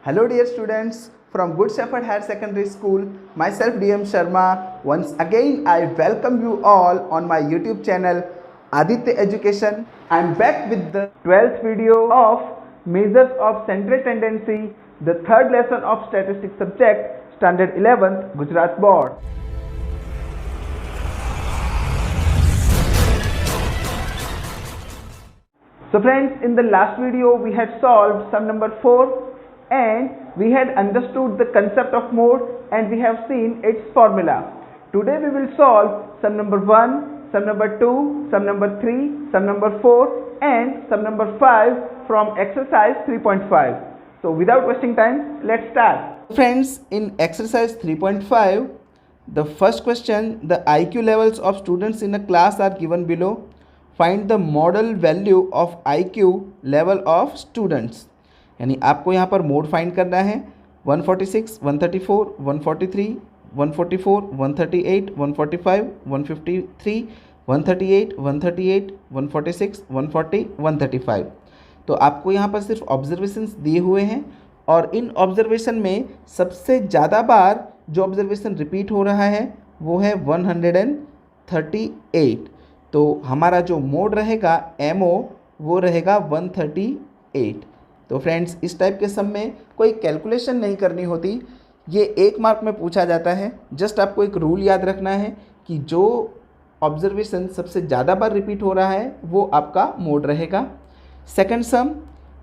Hello dear students from Good Shepherd Higher Secondary School, myself DM Sharma. Once again I welcome you all on my YouTube channel Aditya Education. I am back with the 12th video of Measures of Central Tendency, the third lesson of Statistics subject, Standard 11th, Gujarat Board. So friends, in the last video we had solved sum number 4 and we had understood the concept of mode and we have seen its formula. Today we will solve sum number 1, sum number 2, sum number 3, sum number 4 and sum number 5 from exercise 3.5. So without wasting time, let's start. Friends, in exercise 3.5, the first question, the IQ levels of students in a class are given below. Find the model value of IQ level of students. यानी आपको यहाँ पर mode find करना है 146, 134, 143, 144, 138, 145, 153, 138, 138, 146, 140, 135. तो आपको यहाँ पर सिर्फ ऑब्जर्वेशंस दिए हुए हैं और इन ऑब्जर्वेशन में सबसे ज़्यादा बार जो ऑब्जर्वेशन रिपीट हो रहा है वो है 138. तो हमारा जो मोड रहेगा MO वो रहेगा 138. तो फ्रेंड्स, इस टाइप के सम में कोई कैलकुलेशन नहीं करनी होती, ये 1 मार्क में पूछा जाता है. जस्ट आपको एक रूल याद रखना है कि जो ऑब्जर्वेशन सबसे ज़्यादा बार रिपीट हो रहा है वो आपका मोड रहेगा. Second some,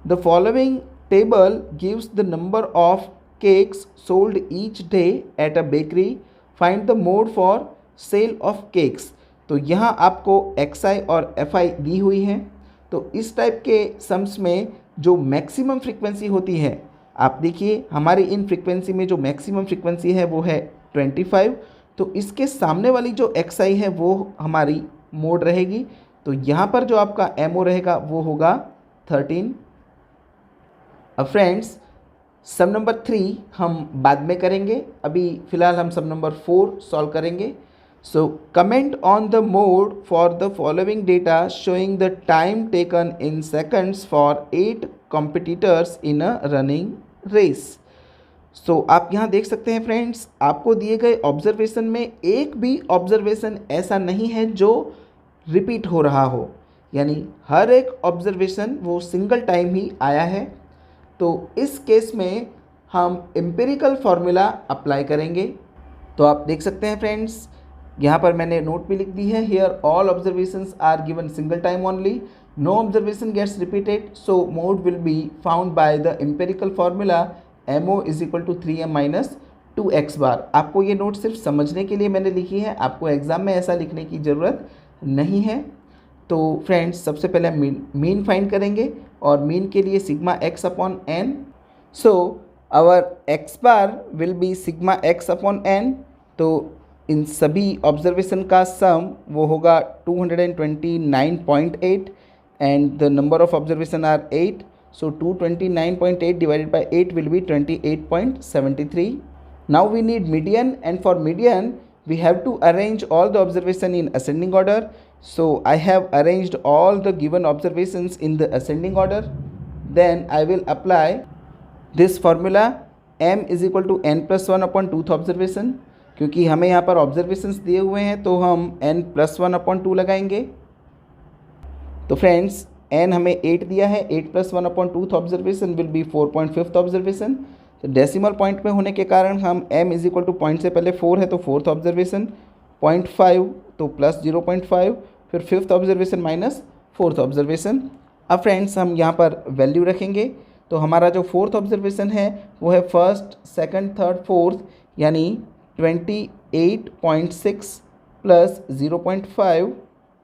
the following table gives the number of cakes sold each day at a bakery. Find the mode for sale of cakes. तो यहाँ आपको XI और FI दी हुई हैं. तो इस टाइप के सम्स में जो मैक्सिमम फ्रीक्वेंसी होती है, आप देखिए हमारी इन फ्रीक्वेंसी में जो मैक्सिमम फ्रीक्वेंसी है वो है 25. तो इसके सामने वाली जो XI है वो हमारी मोड रहेगी. तो यहाँ पर जो आपका MO रहेगा वो होगा 13. अब फ्रेंड्स, सम नंबर 3 हम बाद में करेंगे, अभी फ़िलहाल हम सम नंबर 4 सॉल्व करेंगे. So comment on the mode for the following data showing the time taken in seconds for 8 competitors in a running race. So आप यहाँ देख सकते हैं फ्रेंड्स, आपको दिए गए ऑब्जर्वेशन में एक भी ऑब्जर्वेशन ऐसा नहीं है जो रिपीट हो रहा हो, यानी हर एक ऑब्जर्वेशन वो सिंगल टाइम ही आया है. तो इस केस में हम एम्पिरिकल फार्मूला अप्लाई करेंगे. तो आप देख सकते हैं फ्रेंड्स, यहाँ पर मैंने नोट भी लिख दी है, here all observations are given single time only, no observation gets repeated, so mode will be found by the empirical formula MO is equal to 3m minus 2x bar. आपको ये note सिर्फ समझने के लिए मैंने लिखी है, आपको एग्जाम में ऐसा लिखने की ज़रूरत नहीं है. तो फ्रेंड्स, सबसे पहले मीन फाइंड करेंगे और मीन के लिए sigma x upon n. So our x bar will be sigma x upon n. तो इन सभी ऑब्जर्वेशन का सम वो होगा 229.8 and the number of observation are 8. So 229.8 divided by 8 will be 28.73. Now we need median and for median we have to arrange all the observation in ascending order. So I have arranged all the given observations in the ascending order. Then I will apply this formula m is equal to n plus 1 upon 2th observation. क्योंकि हमें यहाँ पर observations दिए हुए हैं तो हम n plus 1 upon 2 लगाएंगे. तो फ्रेंड्स, n हमें 8 दिया है, 8 plus 1 upon 2th observation will be 4.5th observation. तो डेसिमल पॉइंट में होने के कारण हम m is equal two point से पहले 4 है तो 4th ऑब्जर्वेशन, 0.5 तो प्लस 0.5, फिर 5th observation minus 4th observation. अब फ्रेंड्स, हम यहाँ पर वैल्यू रखेंगे. तो हमारा जो 4th ऑब्जर्वेशन है वो है 1st, 2nd, 3rd, 4th, यानी 28.6 प्लस 0.5.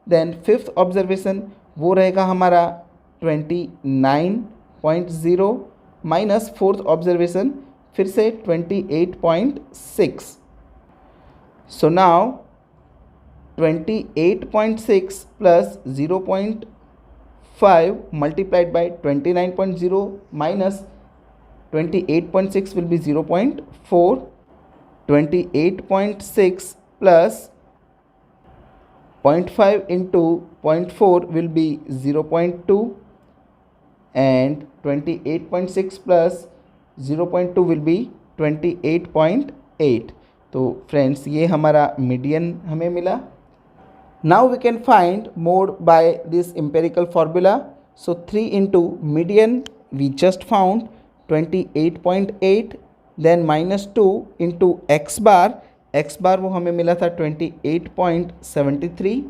देन 5th ऑब्जर्वेशन वो रहेगा हमारा 29.0 माइनस 4th ऑब्जर्वेशन फिर से 28.6. So now 28.6 plus 0.5 multiplied by 29.0 minus 28.6 will be 0.4. 28.6 plus 0.5 into 0.4 will be 0.2 and 28.6 plus 0.2 will be 28.8। तो फ्रेंड्स ये हमारा मीडियन हमें मिला। Now we can find mode by this empirical formula. So 3 into median we just found 28.8, then -2 into X bar वो हमें मिला था 28.73।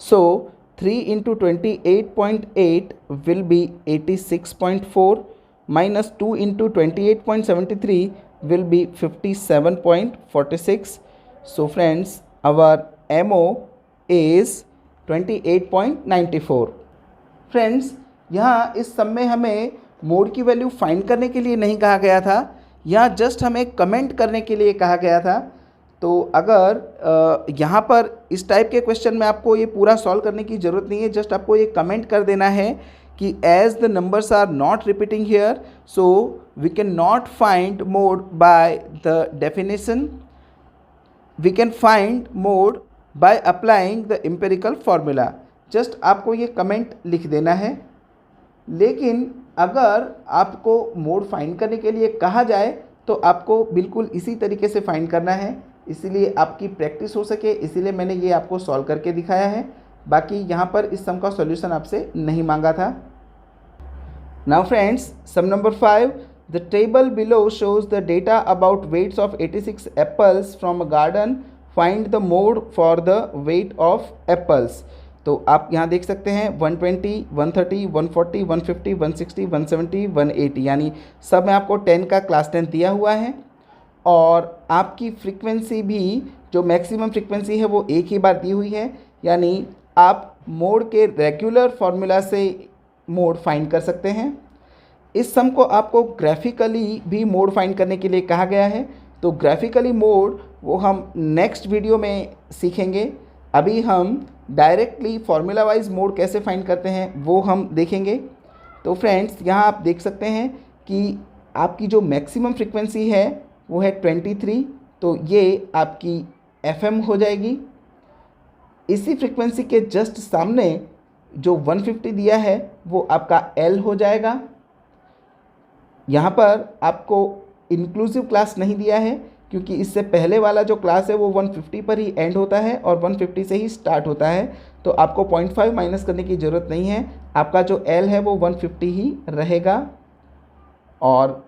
So 3 into 28.8 will be 86.4, -2 into 28.73 will be 57.46. So friends, our MO is 28.94. Friends, यहाँ इस सम में हमें mode की value find करने के लिए नहीं कहा गया था, यहाँ जस्ट हमें कमेंट करने के लिए कहा गया था। तो अगर यहाँ पर इस टाइप के क्वेश्चन में आपको ये पूरा सॉल्व करने की ज़रूरत नहीं है, जस्ट आपको ये कमेंट कर देना है कि as the numbers are not repeating here, so we can not find mode by the definition, we can find mode by applying the empirical formula. Just आपको ये कमेंट लिख देना है। लेकिन अगर आपको मोड फाइंड करने के लिए कहा जाए तो आपको बिल्कुल इसी तरीके से फाइंड करना है, इसीलिए आपकी प्रैक्टिस हो सके, इसीलिए मैंने ये आपको सॉल्व करके दिखाया है। बाकी यहाँ पर इस सम का सॉल्यूशन आपसे नहीं मांगा था। Now friends, sum number 5, the table below shows the data about weights of 86 apples from a garden, find the mode for the weight of apples. तो आप यहाँ देख सकते हैं 120, 130, 140, 150, 160, 170, 180, यानी सब में आपको 10 का क्लास 10 दिया हुआ है और आपकी फ्रीक्वेंसी भी जो मैक्सिमम फ्रीक्वेंसी है वो एक ही बार दी हुई है, यानी आप मोड के रेगुलर फार्मूला से मोड फाइंड कर सकते हैं। इस सम को आपको ग्राफिकली भी मोड फाइंड करने के लिए कहा गया है, तो ग्राफिकली मोड वो हम नेक्स्ट वीडियो में सीखेंगे। अभी हम डायरेक्टली फार्मूला वाइज मोड कैसे फाइंड करते हैं वो हम देखेंगे। तो फ्रेंड्स, यहाँ आप देख सकते हैं कि आपकी जो मैक्सिमम फ्रीक्वेंसी है वो है 23, तो ये आपकी FM हो जाएगी। इसी फ्रीक्वेंसी के जस्ट सामने जो 150 दिया है वो आपका L हो जाएगा। यहाँ पर आपको इंक्लूसिव क्लास नहीं दिया है क्योंकि इससे पहले वाला जो क्लास है वो 150 पर ही एंड होता है और 150 से ही स्टार्ट होता है, तो आपको 0.5 माइनस करने की ज़रूरत नहीं है। आपका जो L है वो 150 ही रहेगा और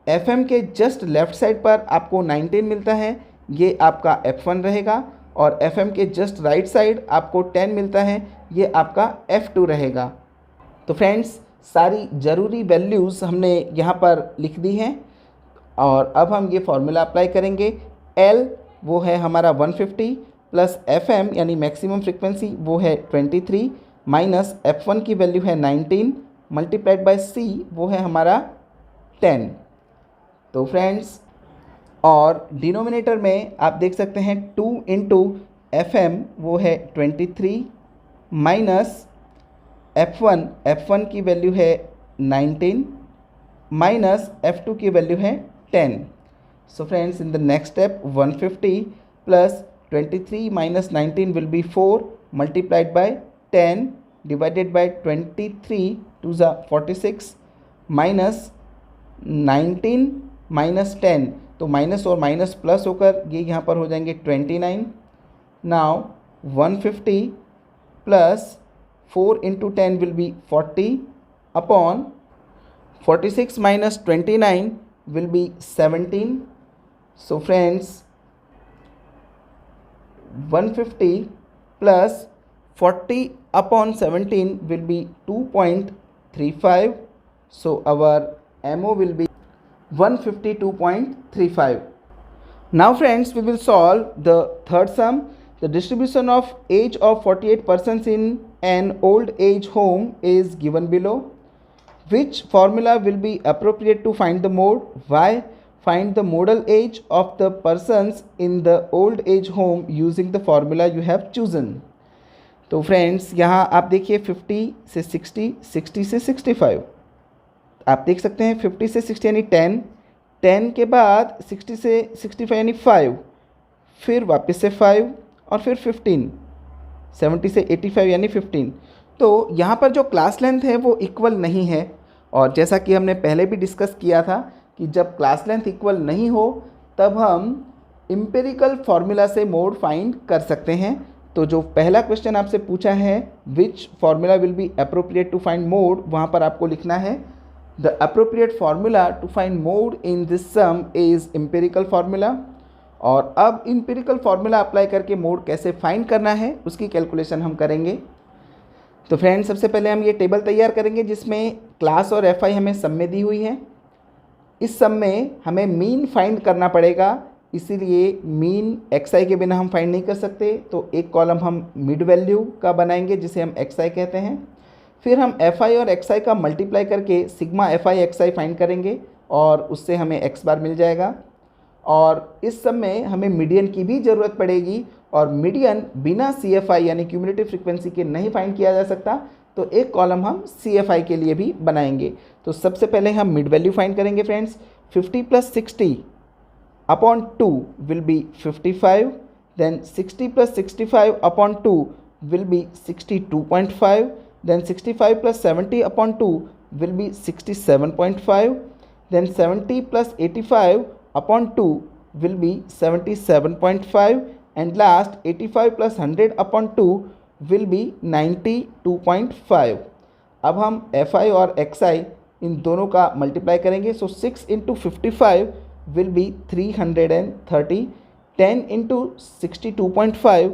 FM के जस्ट लेफ़्ट साइड पर आपको 19 मिलता है, ये आपका F1 रहेगा और FM के जस्ट राइट साइड आपको 10 मिलता है, ये आपका F2 रहेगा। तो फ्रेंड्स, सारी ज़रूरी वैल्यूज़ हमने यहाँ पर लिख दी हैं और अब हम ये फार्मूला अप्लाई करेंगे। L वो है हमारा 150 प्लस FM यानी मैक्सिमम फ्रीक्वेंसी वो है 23 माइनस F1 की वैल्यू है 19 मल्टीप्लाइड बाय C वो है हमारा 10। तो फ्रेंड्स, और डिनोमिनेटर में आप देख सकते हैं 2 इंटू FM वो है 23 माइनस F1 की वैल्यू है 19 माइनस F2 की वैल्यू है 10। So friends, in the next step 150 plus 23 minus 19 will be 4 multiplied by 10 divided by 23 to the 46 minus 19 minus 10, तो माइनस और माइनस प्लस होकर ये यहाँ पर हो जाएंगे 29। Now 150 plus 4 into 10 will B 40 upon 46 minus 29 will be 17. So friends, 150 plus 40 upon 17 will be 2.35. So our MO will be 152.35. Now friends, we will solve the third sum. The distribution of age of 48 persons in an old age home is given below. Which formula will be appropriate to find the mode? Why? Find the modal age of the persons in the old age home using the formula you have chosen. तो friends, यहाँ आप देखिए 50 से 60, 60 से 65, आप देख सकते हैं 50 से 60 यानी 10, 10 के बाद 60 से 65 यानी 5, फिर वापस से 5 और फिर 15, 70 से 85 यानी 15। तो यहाँ पर जो क्लास लेंथ है वो इक्वल नहीं है और जैसा कि हमने पहले भी डिस्कस किया था कि जब क्लास लेंथ इक्वल नहीं हो तब हम एम्पिरिकल फार्मूला से मोड फाइंड कर सकते हैं। तो जो पहला क्वेश्चन आपसे पूछा है which formula will be appropriate to find mode, वहाँ पर आपको लिखना है the appropriate formula to find mode in this sum is empirical formula. और अब एम्पिरिकल फार्मूला अप्लाई करके मोड कैसे फाइंड करना है उसकी कैलकुलेशन हम करेंगे। तो फ्रेंड्स सबसे पहले हम ये टेबल तैयार करेंगे जिसमें क्लास और एफ आई हमें सम में दी हुई है। इस सम में हमें मीन फाइंड करना पड़ेगा, इसीलिए मीन एक्स आई के बिना हम फाइंड नहीं कर सकते। तो एक कॉलम हम मिड वैल्यू का बनाएंगे जिसे हम एक्स आई कहते हैं। फिर हम एफ आई और एक्स आई का मल्टीप्लाई करके sigma F I X I find करेंगे और उससे हमें एक्स बार मिल जाएगा। और इस सब में हमें मीडियन की भी ज़रूरत पड़ेगी और मीडियन बिना सी एफ आई यानी क्यूमुलेटिव फ्रीक्वेंसी के नहीं फाइंड किया जा सकता। तो एक कॉलम हम सी एफ आई के लिए भी बनाएंगे। तो सबसे पहले हम मिड वैल्यू फाइंड करेंगे friends. 50 + 60 upon 2 will be 55, then 60 + 65 upon 2 will be 62.5, then 65 + 70 upon 2 will be 67.5, then 70 + 85 upon 2 will be 77.5, and last 85 + 100 upon 2 will be 92.5। अब हम fi और xi इन दोनों का मल्टीप्लाई करेंगे। सो 6 × 55 will be 330, 10 × 62.5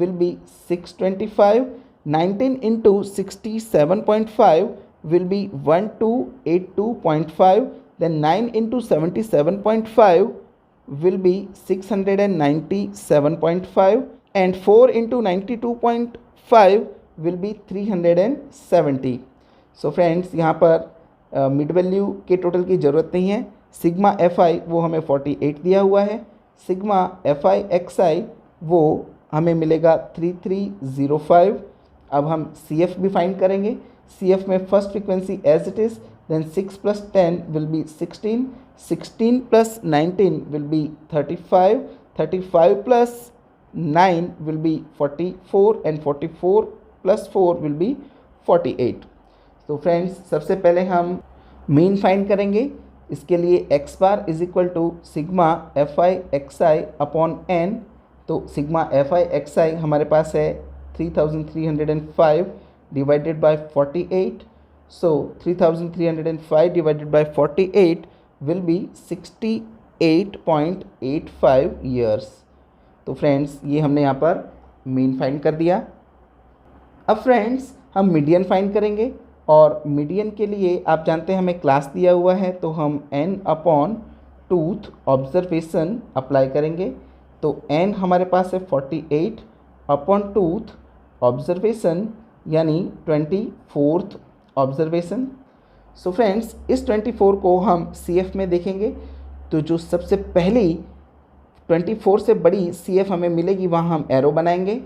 will be 625, 19 × 67.5 will be 1282.5, then 9 × 77.5 will be 697.5, and 4 × 92.5 will be 370। So friends यहाँ पर mid value के total की ज़रूरत नहीं है। सिग्मा एफ आई वो हमें 48 दिया हुआ है, सिग्मा एफ आई एक्स आई वो हमें मिलेगा 3305। अब हम सी एफ भी फाइंड करेंगे। सी एफ में first frequency as it is, then 6 + 10 will be 16, 16 + 19 will be 35, 35 + 9 will be 44, and 44 + 4 will be 48। तो फ्रेंड्स सबसे पहले हम मीन फाइंड करेंगे। इसके लिए x bar is equal to sigma F I X I upon N. तो sigma F I X I हमारे पास है 3305 divided by 48। So 3305 divided by 48 will be 68.85 years. तो फ्रेंड्स ये हमने यहाँ पर मीन फाइंड कर दिया। अब फ्रेंड्स हम मीडियन फाइंड करेंगे और मीडियन के लिए आप जानते हैं हमें क्लास दिया हुआ है, तो हम n upon tooth observation apply करेंगे। तो n हमारे पास है 48 अपॉन टूथ ऑब्जर्वेशन यानी 24th ऑब्जर्वेशन। सो फ्रेंड्स इस 24 को हम CF में देखेंगे तो जो सबसे पहली 24 से बड़ी CF हमें मिलेगी वहाँ हम एरो बनाएंगे।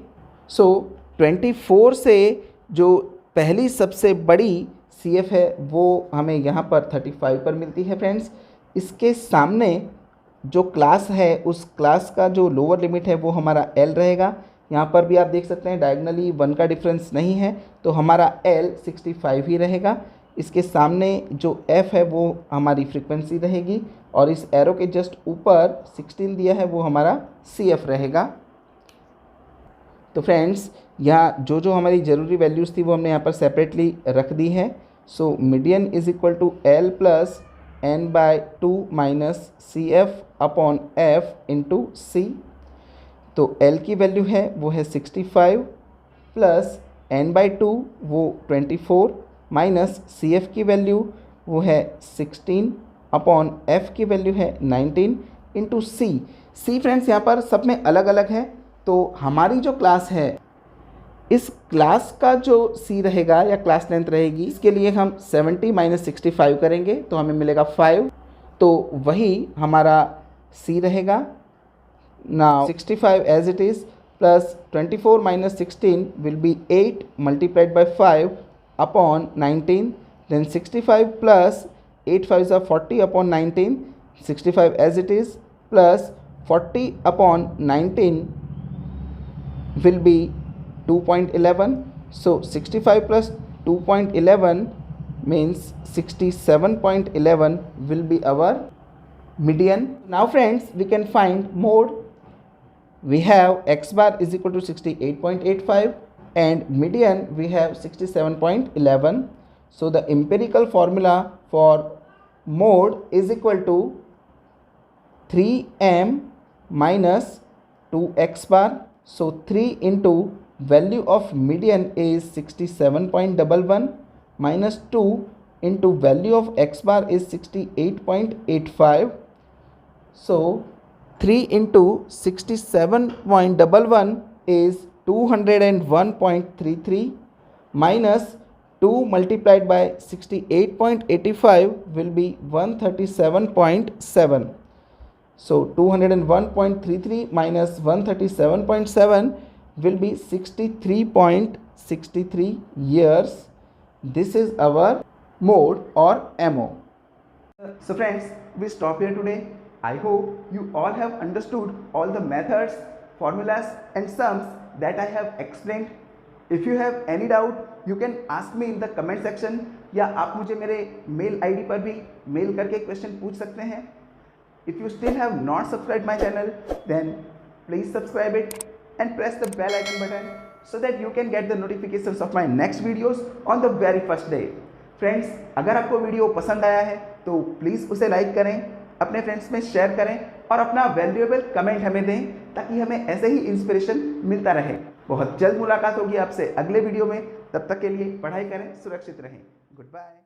सो 24 से जो पहली सबसे बड़ी CF है वो हमें यहाँ पर 35 पर मिलती है फ्रेंड्स। इसके सामने जो क्लास है उस क्लास का जो लोअर लिमिट है वो हमारा L रहेगा। यहाँ पर भी आप देख सकते हैं डायगनली 1 का डिफरेंस नहीं है तो हमारा L 65 ही रहेगा। इसके सामने जो F है वो हमारी फ्रीक्वेंसी रहेगी और इस एरो के जस्ट ऊपर 16 दिया है वो हमारा CF रहेगा। तो फ्रेंड्स यहाँ जो हमारी ज़रूरी वैल्यूज़ थी वो हमने यहाँ पर सेपरेटली रख दी है। So median is equal to L + n/2 - CF upon F into C। तो L की वैल्यू है वो है 65 प्लस n/2 वो 24 माइनस CF की वैल्यू वो है 16 अपॉन F की वैल्यू है 19 इंटू C। फ्रेंड्स यहाँ पर सब में अलग अलग है। तो हमारी जो क्लास है इस क्लास का जो C रहेगा या क्लास लेंथ रहेगी इसके लिए हम 70 - 65 करेंगे तो हमें मिलेगा 5। तो वही हमारा C रहेगा। Now 65 as it is plus 24 - 16 will be 8 multiplied by 5 upon 19, then 65 plus 8 5 are 40 upon 19, 65 as it is plus 40 upon 19 will be 2.11. So 65 plus 2.11 means 67.11 will be our median. Now friends, we can find mode. We have x bar is equal to 68.85 and median we have 67.11. So the empirical formula for mode is equal to 3m minus 2x bar. So 3 into value of median is 67.11 minus 2 into value of x bar is 68.85. So 3 into 67.11 is 201.33 minus 2 multiplied by 68.85 will be 137.7. So 201.33 minus 137.7 will be 63.63 years. This is our mode or MO. So friends, we stop here today. I hope you all have understood all the methods, formulas and sums that I have explained. If you have any doubt, you can ask me in the comment section या आप मुझे मेरे mail ID पर भी mail करके question पूछ सकते हैं. If you still have not subscribed my channel, then please subscribe it and press the bell icon button so that you can get the notifications of my next videos on the very first day. Friends, अगर आपको video पसंद आया है तो please उसे like करें, अपने friends में शेयर करें और अपना वैल्यूएबल कमेंट हमें दें ताकि हमें ऐसे ही इंस्पिरेशन मिलता रहे. बहुत जल्द मुलाकात होगी आपसे अगले वीडियो में. तब तक के लिए पढ़ाई करें, सुरक्षित रहें. Good bye.